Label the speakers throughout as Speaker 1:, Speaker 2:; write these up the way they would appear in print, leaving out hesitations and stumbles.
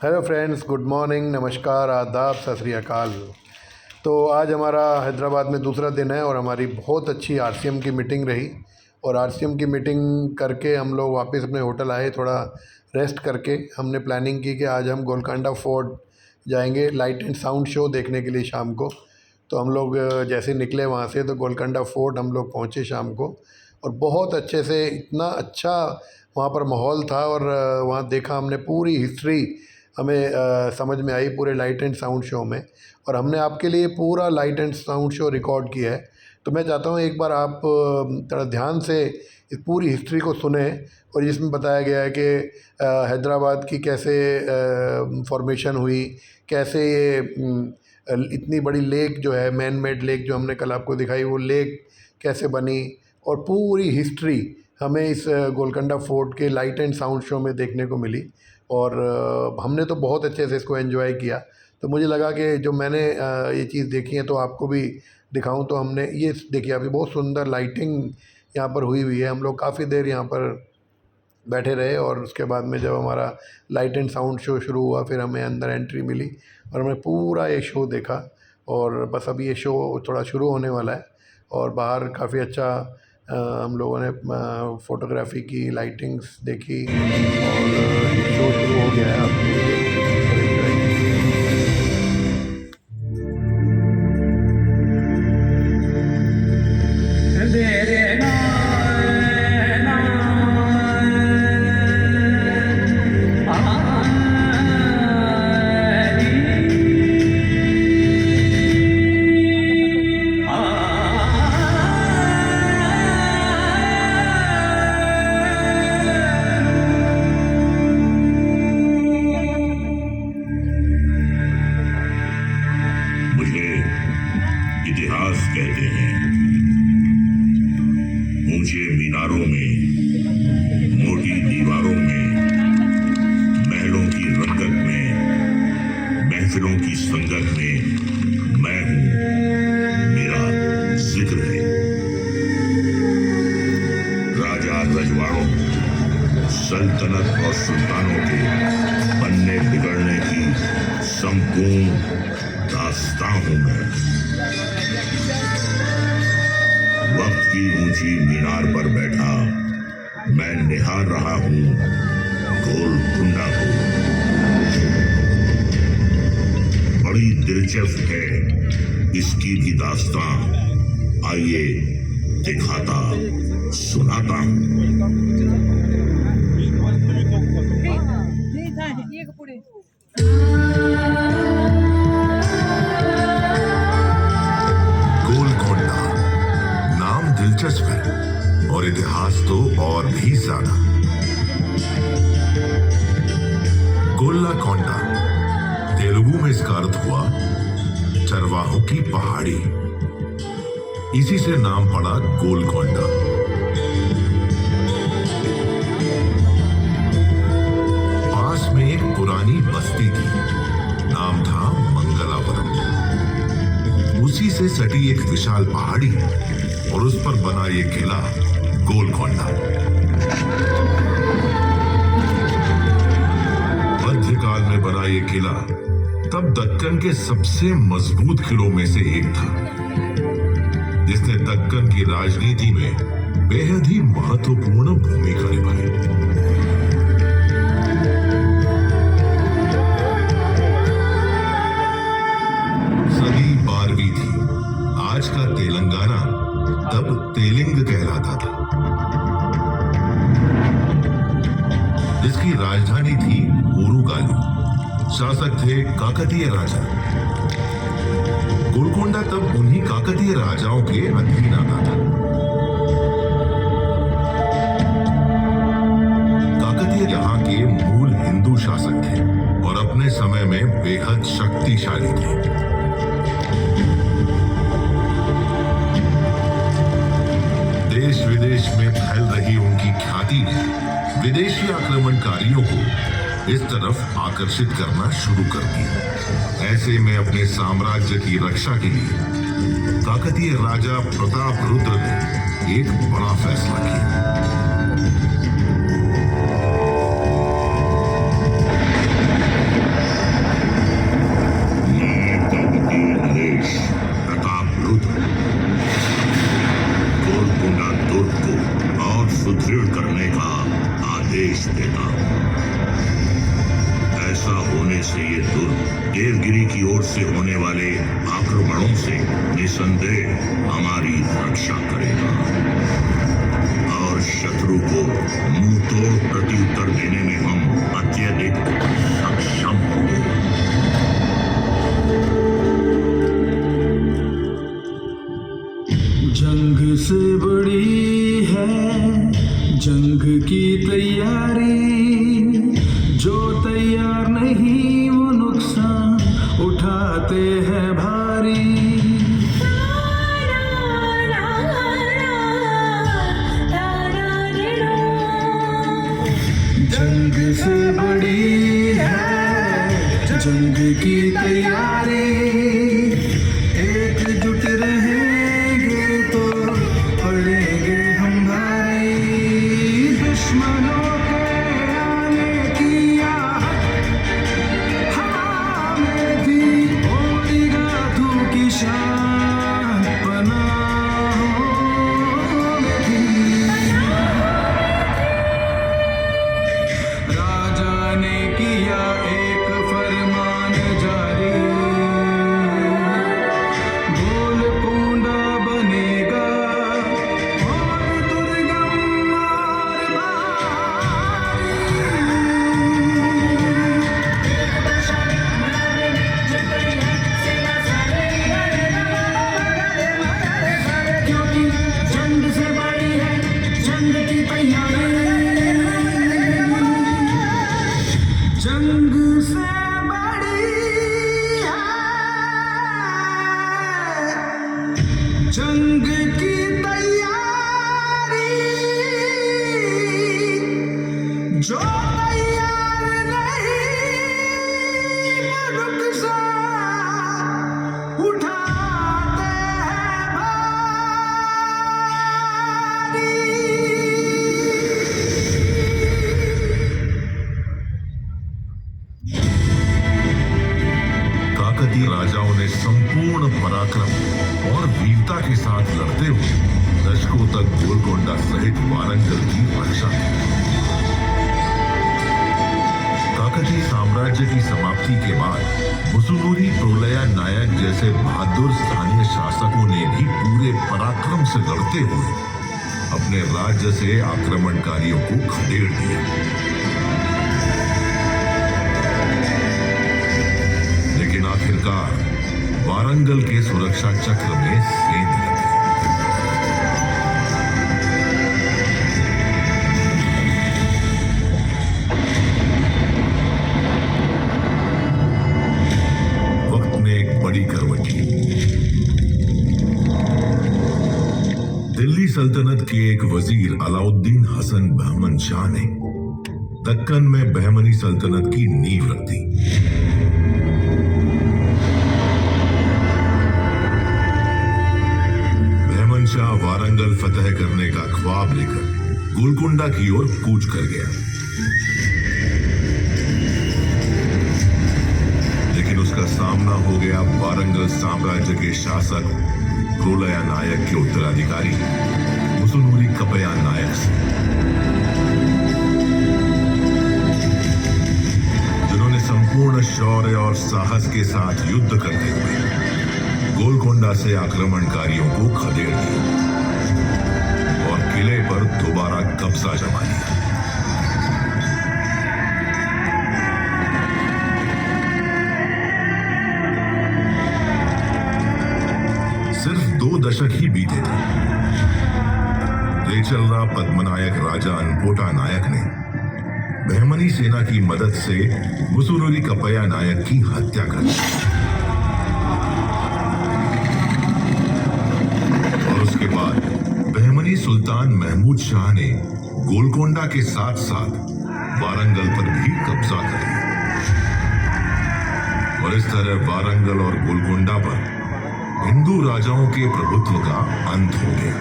Speaker 1: Hello friends, good morning, नमस्कार, आदाब, सत श्री अकाल। तो आज हमारा हैदराबाद में दूसरा दिन है और हमारी बहुत अच्छी आरसीएम की मीटिंग रही। और आरसीएम की मीटिंग करके हम लोग वापस अपने होटल आए, थोड़ा रेस्ट करके हमने प्लानिंग की कि आज हम गोलकोंडा फोर्ट जाएंगे लाइट एंड साउंड शो देखने के लिए शाम को। तो हम लोग जैसे निकले वहाँ से तो गोलकोंडा फोर्ट हम लोग पहुँचे शाम को, और बहुत अच्छे से, इतना अच्छा वहाँ पर माहौल था। और वहाँ देखा हमने, पूरी हिस्ट्री हमें समझ में आई पूरे लाइट एंड साउंड शो में। और हमने आपके लिए पूरा light and sound show record किया है। तो मैं चाहता हूँ एक बार आप थोड़ा ध्यान से इस पूरी हिस्ट्री को सुने। और जिसमें बताया गया है कि हैदराबाद की कैसे फॉर्मेशन हुई, कैसे ये इतनी बड़ी लेक जो है, मैन मेड लेक जो हमने कल आपको दिखाई, वो लेक कैसे बनी, और पूरी हिस्ट्री हमें इस गोलकोंडा फोर्ट के लाइट एंड साउंड शो में देखने को मिली। और हमने तो बहुत अच्छे से इसको एंजॉय किया। तो मुझे लगा कि जो मैंने ये चीज़ देखी है तो आपको भी दिखाऊं। तो हमने ये देखिए, अभी बहुत सुंदर लाइटिंग यहाँ पर हुई है। हम लोग काफ़ी देर यहाँ पर बैठे रहे और उसके बाद में जब हमारा लाइट एंड साउंड शो शुरू हुआ, फिर हमें अंदर एंट्री मिली और हमने पूरा ये शो देखा। और बस अभी ये शो थोड़ा शुरू होने वाला है और बाहर काफ़ी अच्छा हम लोगों ने फ़ोटोग्राफी की, लाइटिंग्स देखी, और ये शो शुरू हो गया है। आप देखिए और एंजॉय कीजिए।
Speaker 2: मुझे इतिहास कहते हैं। ऊंचे मीनारों में, मोटी दीवारों में, महलों की रंगत में, महफिलों की संगत में मैं हूं, मेरा जिक्र है। राजा रजवाड़ों, सल्तनत और सुल्तानों के बनने बिगड़ने की संपूर्ण दास्तां हूं मैं। वक्त की ऊंची मीनार पर बैठा मैं निहार रहा हूं गोलकुंडा को। बड़ी दिलचस्प है इसकी भी दास्तां, आइए दिखाता सुनाता हूं।
Speaker 3: गोलकोंडा नाम दिलचस्प है और इतिहास तो और भी ज्यादा। गोल्लाकोंडा तेलुगु में इसका अर्थ हुआ चरवाहों की पहाड़ी। इसी से नाम पड़ा गोलकोंडा। पास में एक पुरानी बस्ती थी, नाम था मंगलापुरम। उसी से सटी एक विशाल पहाड़ी और उस पर बना ये किला गोलकोंडा। मध्यकाल में बना ये किला तब दक्कन के सबसे मजबूत किलों में से एक था, जिसने दक्कन की राजनीति में बेहद ही महत्वपूर्ण भूमिका निभाई। सदी 12वीं थी। आज का तेलंगाना तब तेलिंग कहलाता था, जिसकी राजधानी थी ओरुगालु। शासक थे काकतीय राजा। गोलकोंडा तब उन्हीं काकतीय राजाओं के अधीन आता था। काकतीय यहाँ के मूल हिंदू शासक थे और अपने समय में बेहद शक्तिशाली थे। देश विदेश में फैल रही उनकी ख्याति ने विदेशी आक्रमणकारियों को इस तरफ आकर्षित करना शुरू कर दिया। ऐसे में अपने साम्राज्य की रक्षा के लिए काकतीय राजा प्रताप रुद्र ने एक बड़ा फैसला किया।
Speaker 2: ऐसा होने से ये दुर्ग देवगिरी की ओर से होने वाले आक्रमणों से निसंदेह हमारी रक्षा करेगा और शत्रु को मुंह तोड़ प्रत्युत्तर देने में हम अत्यधिक सक्षम होंगे।
Speaker 4: जंग से बड़ी है जंग की तैयारी, जो तैयार नहीं वो नुकसान उठाते हैं भारी। जंग से बड़ी है जंग की तैयारी, एकजुट रहेंगे तो पड़ेंगे हम भारी। दुश्मनों के आने की आहट हवा में थी, ओढ़ेगा तू की शान पनाहों में थी। राजा ने किया एक फरमान जारी, गोलकोंडा बनेगा और दुर्गम और भारी। क्योंकि जंग से बड़ी है जंग की तैयारी, जंग से बड़ी है जंग की तैयारी, जो तैयार नहीं नुकसान उठाते हैं भारी।
Speaker 3: काकतीय राजाओं ने संपूर्ण पराक्रम और वीरता के साथ लड़ते हुए दशकों तक गोलकोंडा सहित वारंगल की रक्षा की। काकतीय साम्राज्य की समाप्ति के बाद मुसुनूरी प्रोलया नायक जैसे बहादुर स्थानीय शासकों ने भी पूरे पराक्रम से लड़ते हुए अपने राज्य से आक्रमणकारियों को खदेड़ दिया। लेकिन आखिरकार वारंगल के सुरक्षा चक्र में सेंध लग गई। वक्त ने एक बड़ी करवट ली। दिल्ली सल्तनत के एक वजीर अलाउद्दीन हसन बहमन शाह ने दक्कन में बहमनी सल्तनत की नींव रख दी। शाह वारंगल फतह करने का ख्वाब लेकर गोलकोंडा की ओर कूच कर गया, लेकिन उसका सामना हो गया वारंगल साम्राज्य के शासक प्रोलया नायक के उत्तराधिकारी मुसुनूरी कपया नायक से, जिन्होंने संपूर्ण शौर्य और साहस के साथ युद्ध करते हुए गोलकोंडा से आक्रमणकारियों को खदेड़ दिया और किले पर दोबारा कब्जा जमा लिया। सिर्फ 2 दशक ही बीते थे, रेचलरा पद्मनायक राजा अनपोटा नायक ने बहमनी सेना की मदद से मुसुनूरी कपया नायक की हत्या कर दी। उसके बाद बहमनी सुल्तान महमूद शाह ने गोलकोंडा के साथ साथ वारंगल पर भी कब्जा कर लिया और इस तरह वारंगल और गोलकोंडा पर हिंदू राजाओं के प्रभुत्व का अंत हो गया।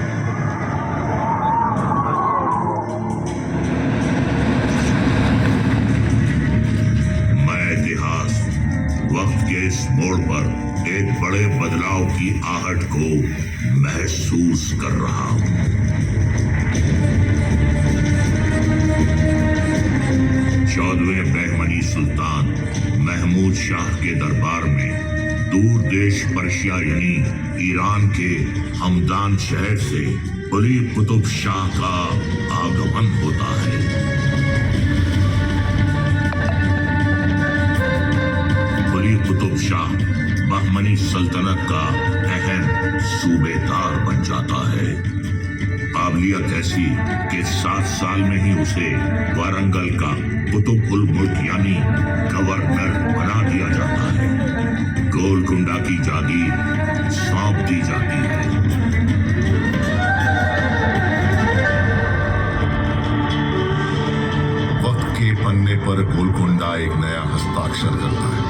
Speaker 2: मैं इतिहास वक्त के इस मोड़ पर एक बड़े बदलाव की आहट को महसूस कर रहा हूं। 14वें बहमनी सुल्तान महमूद शाह के दरबार में दूर देश पर्शिया यानी ईरान के हमदान शहर से कुली कुतुब शाह का आगमन होता है। कुली कुतुब शाह बहमनी सल्तनत का अहम सूबेदार बन जाता है। काबिलियत ऐसी कि 7 साल में ही उसे वारंगल का कुतुब उल मुल्क यानी गवर्नर बना दिया जाता है। गोलकुंडा की जागीर सौंप दी जाती है।
Speaker 3: वक्त के पन्ने पर गोलकुंडा एक नया हस्ताक्षर करता है।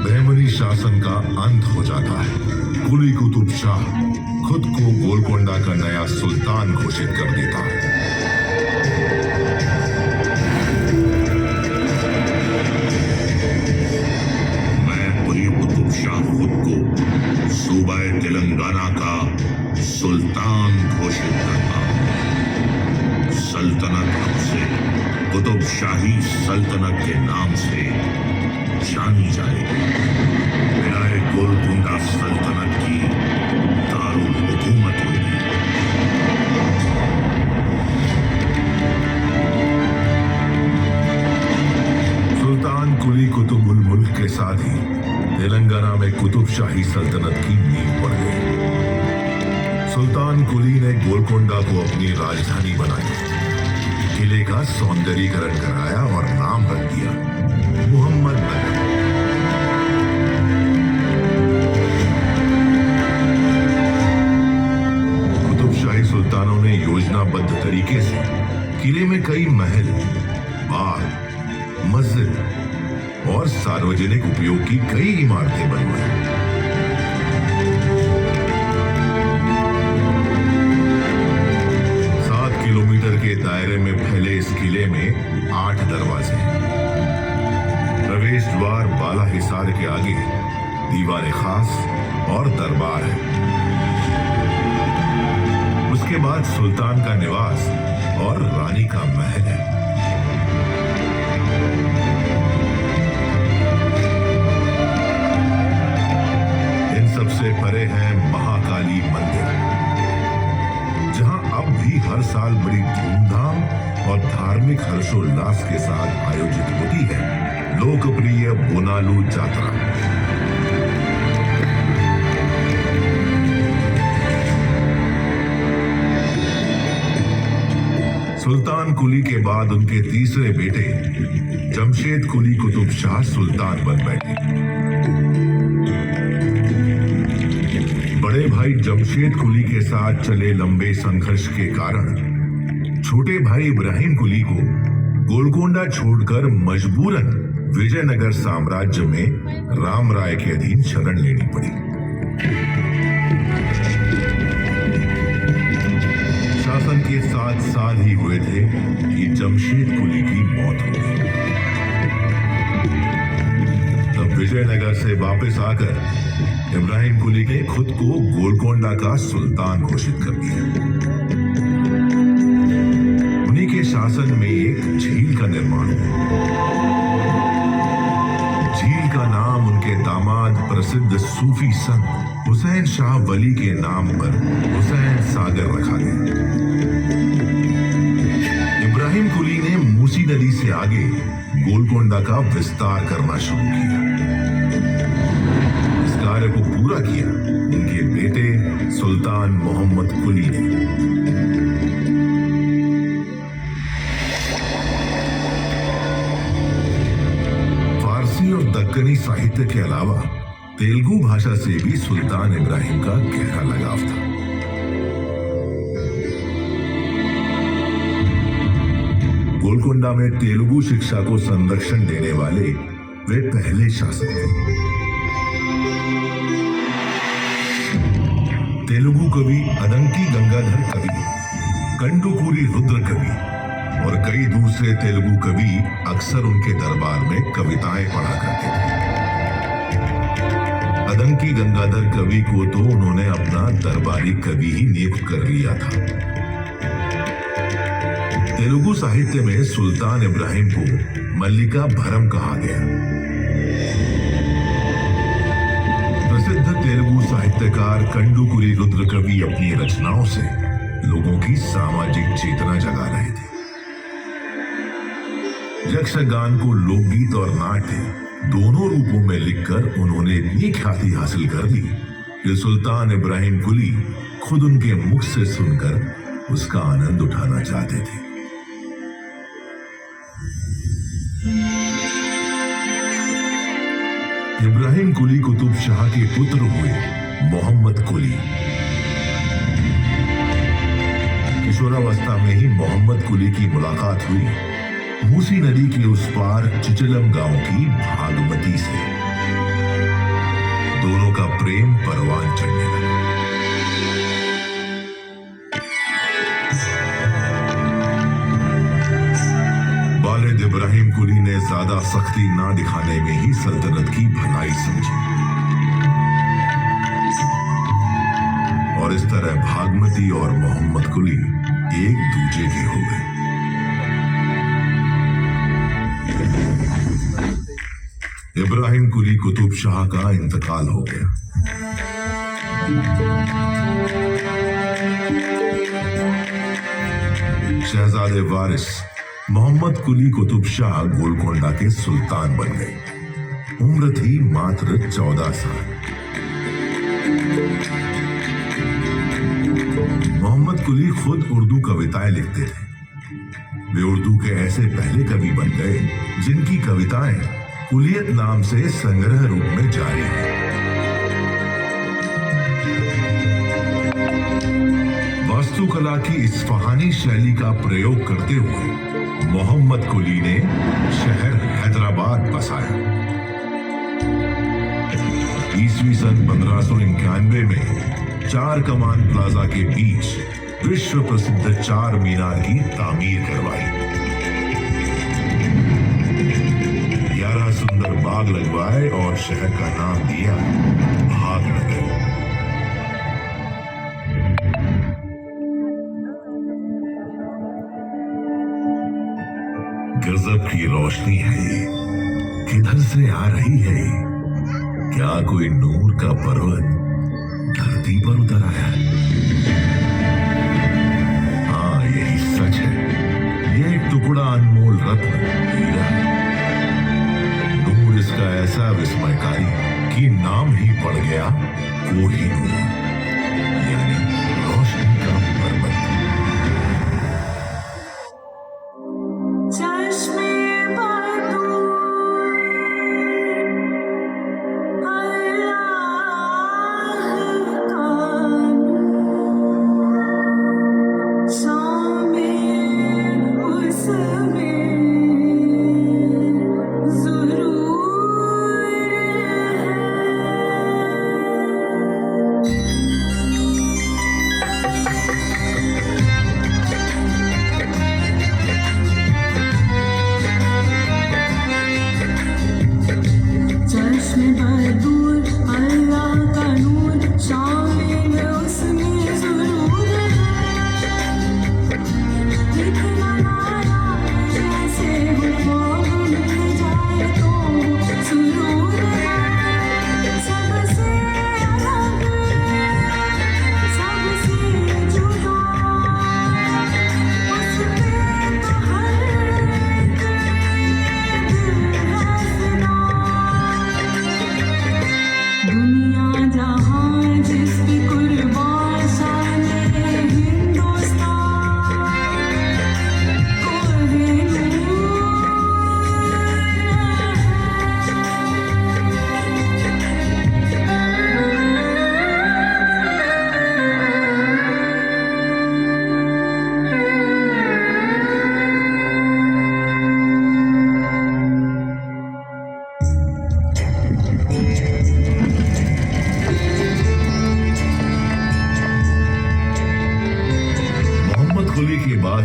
Speaker 3: बहमनी शासन का अंत हो जाता है। कुली कुतुब शाह खुद को गोलकोंडा का नया सुल्तान घोषित कर देता है।
Speaker 2: मैं कुली कुतुब शाह खुद को सूबा तेलंगाना का सुल्तान घोषित करता हूं। सल्तनत अब से कुतुब शाही सल्तनत के नाम से जानी जाएगी। विलायत गोलकुंडा सल्तनत की दारुल हुकूमत होगी।
Speaker 3: सुल्तान कुली कुतुब उल मुल्क के साथ ही तेलंगाना में कुतुब शाही सल्तनत की नींव पड़ गई। सुल्तान कुली ने गोलकोंडा को अपनी राजधानी बनाई, किले का सौंदर्यीकरण कराया और नाम रख दिया मोहम्मद नगर। कुतुब शाही सुल्तानों ने योजनाबद्ध तरीके से किले में कई महल, बाग, मस्जिद और सार्वजनिक उपयोग की कई इमारतें बनवाई। 7 किलोमीटर के दायरे में फैले इस किले में 8 दरवाजे हैं। प्रवेश द्वार बाला हिसार के आगे दीवार खास और दरबार है। उसके बाद सुल्तान का निवास और रानी का महल है। इन सबसे परे है महाकाली मंदिर, जहां अब भी हर साल बड़ी धूमधाम और धार्मिक हर्षोल्लास के साथ आयोजित होती है लोकप्रिय बोनालू यात्रा। सुल्तान कुली के बाद उनके तीसरे बेटे जमशेद कुली कुतुब शाह सुल्तान बन बैठे। बड़े भाई जमशेद कुली के साथ चले लंबे संघर्ष के कारण छोटे भाई इब्राहिम कुली को गोलकोंडा छोड़कर मजबूरन विजयनगर साम्राज्य में राम राय के अधीन शरण लेनी पड़ी। शासन के 7 साल ही हुए थे कि जमशेद कुली की मौत हो गई। तब विजयनगर से वापस आकर इब्राहिम कुली ने खुद को गोलकोंडा का सुल्तान घोषित कर दिया। उन्हीं के शासन में एक झील का निर्माण हुआ। झील का नाम उनके दामाद प्रसिद्ध सूफी संत हुसैन शाह वली के नाम पर हुसैन सागर रखा गया। इब्राहिम कुली ने मूसी नदी से आगे गोलकोंडा का विस्तार करना शुरू किया। इस कार्य को पूरा किया उनके बेटे सुल्तान मोहम्मद कुली ने। फारसी और दक्कनी साहित्य के अलावा तेलुगु भाषा से भी सुल्तान इब्राहिम का गहरा लगाव था। गोलकोंडा में तेलुगु शिक्षा को संरक्षण देने वाले वे पहले शासक थे। तेलुगु कवि अदंकी गंगाधर कवि, कंडुकूरी रुद्र कवि और कई दूसरे तेलुगु कवि अक्सर उनके दरबार में कविताएं पढ़ा करते थे। अदंकी गंगाधर कवि को तो उन्होंने अपना दरबारी कवि ही नियुक्त कर लिया था। तेलुगु साहित्य में सुल्तान इब्राहिम को मल्लिका भरम कहा गया। प्रसिद्ध तेलुगु साहित्यकार कंडुकुरी रुद्रकवि अपनी रचनाओं से लोगों की सामाजिक चेतना जगा रहे थे। यक्षगान को लोकगीत और नाट्य दोनों रूपों में लिखकर उन्होंने इतनी ख्याति हासिल कर ली कि सुल्तान इब्राहिम कुली खुद उनके मुख से सुनकर उसका आनंद उठाना चाहते थे। इब्राहिम कुली कुतुब शाह के पुत्र हुए मोहम्मद कुली। किशोरावस्था में ही मोहम्मद कुली की मुलाकात हुई मूसी नदी के उस पार चिचलम गांव की भागमती से। दोनों का प्रेम परवान चढ़ने लगा। वालिद इब्राहिम कुली ने ज्यादा सख्ती ना दिखाने में ही सल्तनत की भलाई समझी और इस तरह भागमती और मोहम्मद कुली एक दूजे के हो गए। इब्राहिम कुली कुतुब शाह का इंतकाल हो गया। शहजादे वारिस मोहम्मद कुली कुतुब शाह गोलकोंडा के सुल्तान बन गए। उम्र थी मात्र 14 साल। मोहम्मद कुली खुद उर्दू कविताएं लिखते थे। वे उर्दू के ऐसे पहले कवि बन गए जिनकी कविताएं कुलियत नाम से संग्रह रूप में जारी है। वास्तुकला की इस्फहानी शैली का प्रयोग करते हुए मोहम्मद कुली ने शहर हैदराबाद बसाया। ईस्वी सन 1591 में चार कमान प्लाजा के बीच विश्व प्रसिद्ध चार मीनार की तामीर करवाई। 11 सुंदर बाग लगवाए और शहर का नाम दिया भागनगर। गजब की रोशनी है ये, किधर से आ रही है ये? क्या कोई नूर का पर्वत धरती पर उतर आया? हाँ, यही सच है। ये एक टुकड़ा अनमोल रत्न हीरा है। नूर इसका ऐसा विस्मयकारी कि नाम ही पड़ गया कोहिनूर, यानी रोशनी का पर्वत।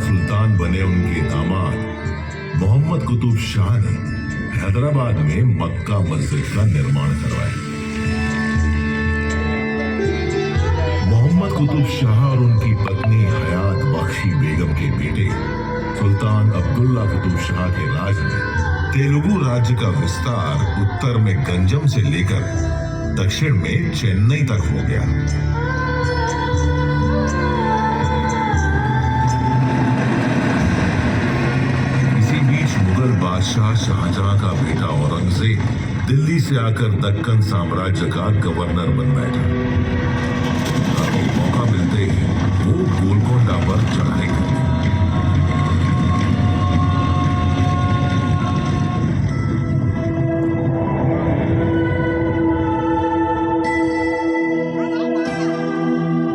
Speaker 3: सुल्तान बने उनके दामाद मोहम्मद कुतुब शाह ने हैदराबाद में मक्का मस्जिद का निर्माण करवाया। मोहम्मद कुतुब शाह और उनकी पत्नी हयात बख्शी बेगम के बेटे सुल्तान अब्दुल्ला कुतुब शाह के राज में तेलुगु राज्य का विस्तार उत्तर में गंजम से लेकर दक्षिण में चेन्नई तक हो गया। इसी बीच मुगल बादशाह शाहजहां का बेटा औरंगजेब दिल्ली से आकर दक्कन साम्राज्य का गवर्नर बन बैठा। अब मौका मिलते ही वो गोलकोंडा पर चढ़ाई कर दी।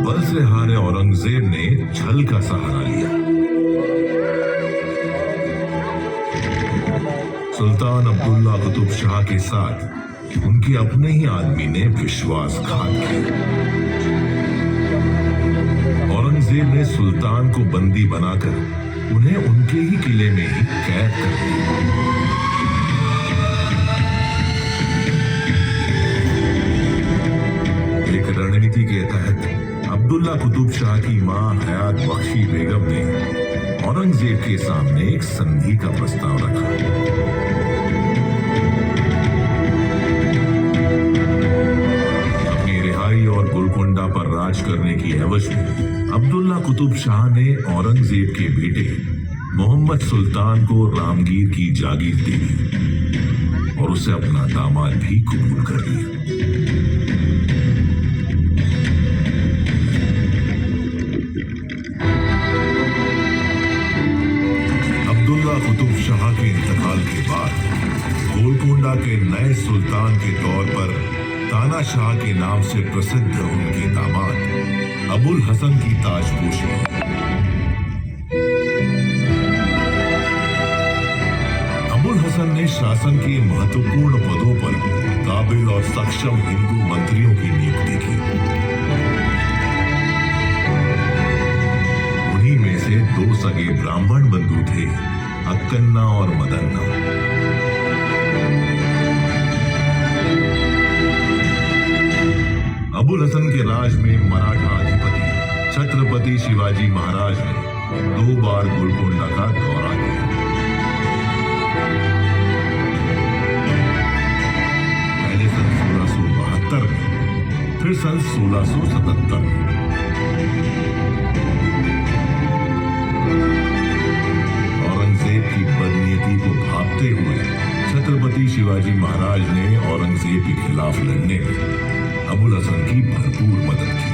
Speaker 3: बल से हारे औरंगजेब ने छल का सहारा लिया। सुल्तान अब्दुल्ला कुतुब शाह के साथ उनके अपने ही आदमी ने विश्वासघात किया। औरंगजेब ने सुल्तान को बंदी बनाकर उन्हें उनके ही किले में ही कैद कर दिया। एक रणनीति के तहत अब्दुल्ला कुतुब शाह की मां हयात बख्शी बेगम ने औरंगजेब के सामने एक संधि का प्रस्ताव रखा। और गोलकोंडा पर राज करने की एवज में अब्दुल्ला कुतुब शाह ने औरंगजेब के बेटे मोहम्मद सुल्तान को रामगीर की जागीर दे दी और उसे अपना दामाद भी कबूल कर लिया। अब्दुल्ला कुतुब शाह के इंतकाल के बाद गोलकोंडा के नए सुल्तान के तौर पर तानाशाह के नाम से प्रसिद्ध उनके दामाद अबुल हसन की ताजपोशी। अबुल हसन ने शासन के महत्वपूर्ण पदों पर काबिल और सक्षम हिंदू मंत्रियों की नियुक्ति की। उन्हीं में से दो सगे ब्राह्मण बंधु थे, अक्कन्ना और मदन्ना। अबुल हसन के राज में मराठा अधिपति छत्रपति शिवाजी महाराज ने 2 बार गोलकोंडा का दौरा किया। पहले सन 1672 में, फिर सन 1677 में। औरंगजेब की बदनीयती को भांपते हुए छत्रपति शिवाजी महाराज ने औरंगजेब के खिलाफ लड़ने में अबुल हसन की भरपूर मदद की।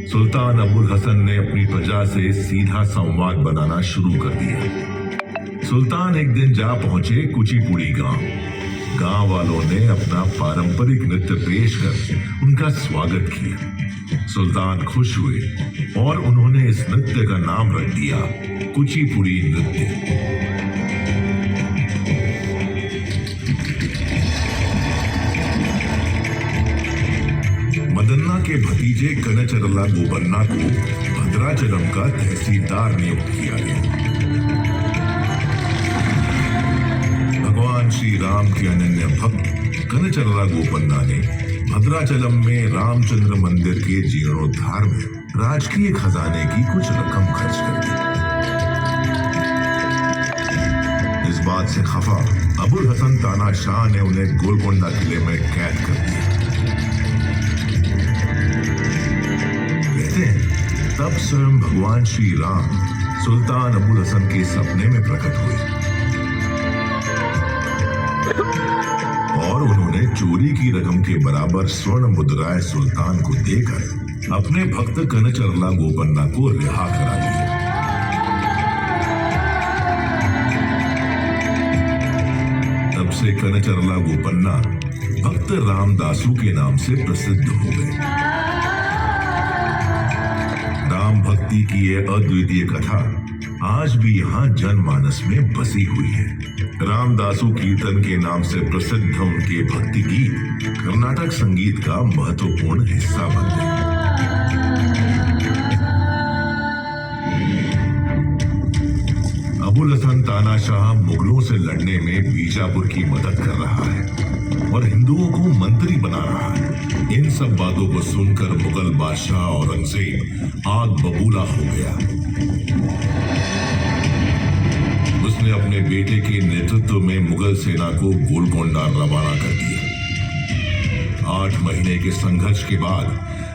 Speaker 3: सुल्तान अबुल हसन ने अपनी प्रजा से सीधा संवाद बनाना शुरू कर दिया। सुल्तान एक दिन जा पहुंचे कुचिपुड़ी गांव। गांव वालों ने अपना पारंपरिक नृत्य पेश कर उनका स्वागत किया। सुल्तान खुश हुए और उन्होंने इस नृत्य का नाम रख दिया कुचिपुड़ी नृत्य। मदन्ना के भतीजे कनचरला गोपन्ना को भद्राचलम का तहसीलदार नियुक्त किया गया। भगवान श्री राम के अनन्य भक्त कनचरला गोपन्ना ने भद्राचलम में रामचंद्र मंदिर के जीर्णोद्धार में राजकीय खजाने की कुछ रकम खर्च कर दी। इस बात से खफा अबुल हसन तानाशाह ने उन्हें गोलकोंडा किले में कैद कर दिया। कहते हैं तब स्वयं भगवान श्री राम सुल्तान अबुल हसन के सपने में प्रकट हुए और उन्होंने चोरी की रकम के बराबर स्वर्ण मुद्राएं सुल्तान को देकर अपने भक्त कनचरला गोपन्ना को रिहा करा दिया। तब से कनचरला गोपन्ना भक्त रामदासू के नाम से प्रसिद्ध हो गए। राम भक्ति की यह अद्वितीय कथा आज भी यहाँ जनमानस में बसी हुई है। रामदासू कीर्तन के नाम से प्रसिद्ध उनके भक्ति गीत कर्नाटक संगीत का महत्वपूर्ण हिस्सा बन गए। अबुल हसन तानाशाह मुगलों से लड़ने में बीजापुर की मदद कर रहा है और हिंदुओं को मंत्री बना रहा है। इन सब बातों को सुनकर मुगल बादशाह औरंगजेब आग बबूला हो गया। उसने अपने बेटे के नेतृत्व में मुगल सेना को गोलकोंडा रवाना कर दिया। 8 महीने के संघर्ष के बाद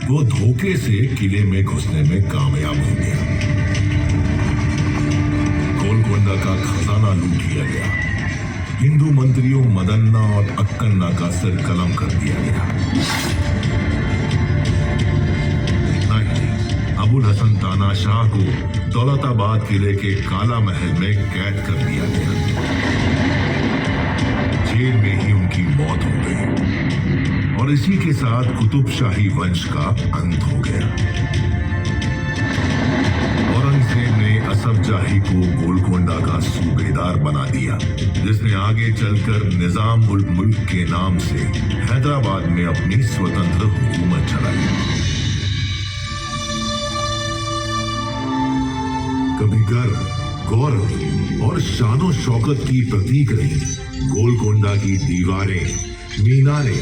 Speaker 3: वो धोखे से किले में घुसने में कामयाब हो गया। गोलकोंडा का खजाना लूट लिया गया। हिंदू मंत्रियों मदन्ना और अक्कन्ना का सिर कलम कर दिया गया। इतना ही नहीं, अबुल हसन तानाशाह को दौलताबाद किले के काला महल में कैद कर दिया गया। जेल में ही उनकी मौत हो गई और इसी के साथ कुतुब शाही वंश का अंत हो गया। औरंगजेब ने असफ जाही को गोलकोंडा का सूबेदार बना दिया, जिसने आगे चलकर निजाम उल मुल्क के नाम से हैदराबाद में अपनी स्वतंत्र हुकूमत चलाई। कभी गर्व, गौरव और शानो शौकत की प्रतीक रही गोलकोंडा की दीवारें, मीनारें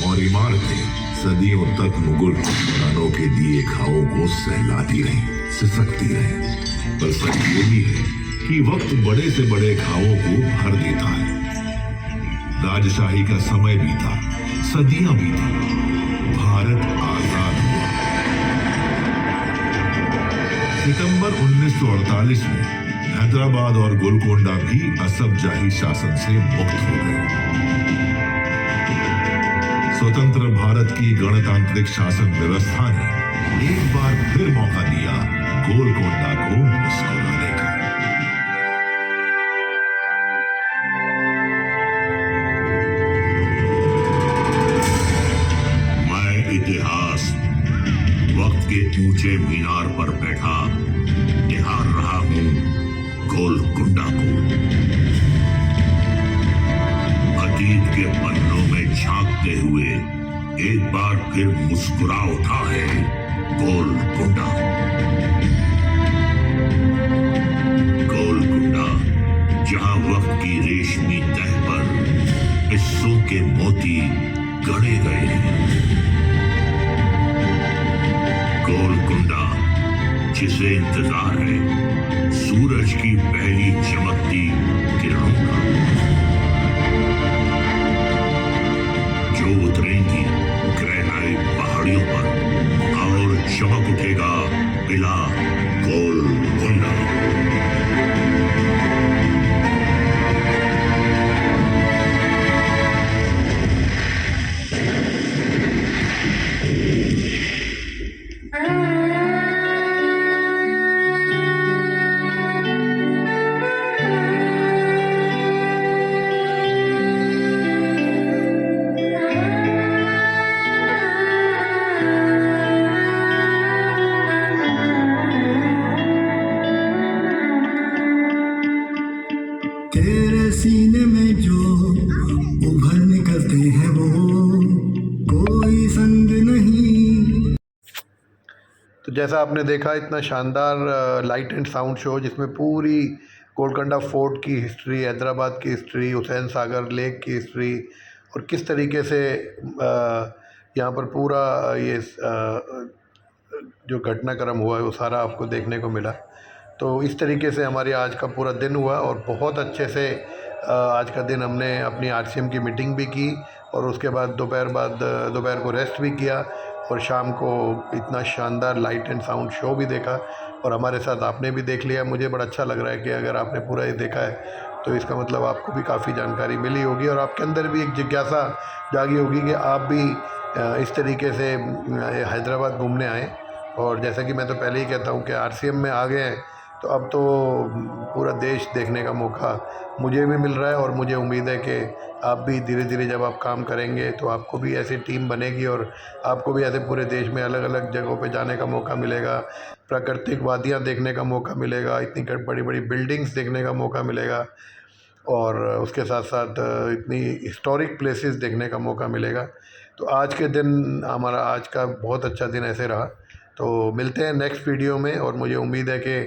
Speaker 3: और इमारतें सदियों तक मुगल हुक्मरानों के दिए घावों को सहलाती रही, सिसकती रही। पर सच ये भी है कि वक्त बड़े से बड़े घावों को भर देता है। राजशाही का समय बीता, सदियां बीती, भारत आजाद हुआ। सितंबर 1948 में हैदराबाद और गोलकोंडा भी असफ जाही शासन से मुक्त हो गए। स्वतंत्र भारत की गणतांत्रिक शासन व्यवस्था ने एक बार फिर मौका दिया गोलकोंडा को मुस्कुराने का।
Speaker 2: मैं इतिहास वक्त के ऊंचे मीनार पर बैठा निहार रहा हूं गोलकोंडा को। अतीत के पन्नों में झांकते हुए एक बार फिर मुस्कुरा उठा है गोलकोंडा। गोलकोंडा, जहां वक्त की रेशमी तह पर हिस्सों के मोती गढ़े गए हैं। गोलकोंडा, जिसे इंतजार है सूरज की पहली चमकती किरणों का, जो उतरेंगी ग्रेनाइट पहाड़ियों पर और चमक उठेगा किला गोलकोंडा।
Speaker 4: तेरे सीने में जो उभर निकलते हैं वो कोई संग नहीं।
Speaker 1: तो जैसा आपने देखा, इतना शानदार लाइट एंड साउंड शो जिसमें पूरी गोलकोंडा फोर्ट की हिस्ट्री, हैदराबाद की हिस्ट्री, हुसैन सागर लेक की हिस्ट्री और किस तरीके से यहाँ पर पूरा ये जो घटनाक्रम हुआ है वो सारा आपको देखने को मिला। तो इस तरीके से हमारे आज का पूरा दिन हुआ और बहुत अच्छे से आज का दिन हमने अपनी आरसीएम की मीटिंग भी की और उसके बाद दोपहर को रेस्ट भी किया और शाम को इतना शानदार लाइट एंड साउंड शो भी देखा और हमारे साथ आपने भी देख लिया। मुझे बड़ा अच्छा लग रहा है कि अगर आपने पूरा ये देखा है तो इसका मतलब आपको भी काफ़ी जानकारी मिली होगी और आपके अंदर भी एक जिज्ञासा जागी होगी कि आप भी इस तरीके से हैदराबाद घूमने आएँ। और जैसा कि मैं तो पहले ही कहता हूँ कि आरसीएम में आ गए हैं तो अब तो पूरा देश देखने का मौका मुझे भी मिल रहा है और मुझे उम्मीद है कि आप भी धीरे धीरे जब आप काम करेंगे तो आपको भी ऐसी टीम बनेगी और आपको भी ऐसे पूरे देश में अलग अलग जगहों पे जाने का मौका मिलेगा, प्राकृतिक वादियाँ देखने का मौका मिलेगा, इतनी बड़ी बड़ी बिल्डिंग्स देखने का मौका मिलेगा और उसके साथ साथ इतनी हिस्टोरिक प्लेसेस देखने का मौका मिलेगा। तो आज के दिन हमारा आज का बहुत अच्छा दिन ऐसे रहा। तो मिलते हैं नेक्स्ट वीडियो में, और मुझे उम्मीद है कि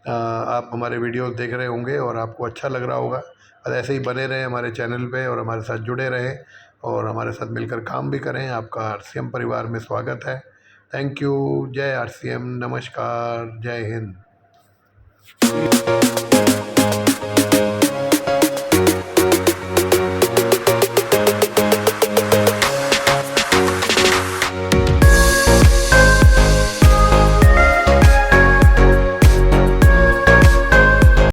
Speaker 1: आप हमारे वीडियो देख रहे होंगे और आपको अच्छा लग रहा होगा। और ऐसे ही बने रहें हमारे चैनल पे और हमारे साथ जुड़े रहें और हमारे साथ मिलकर काम भी करें। आपका आरसीएम परिवार में स्वागत है। Thank you. जय आरसीएम। नमस्कार। जय हिंद।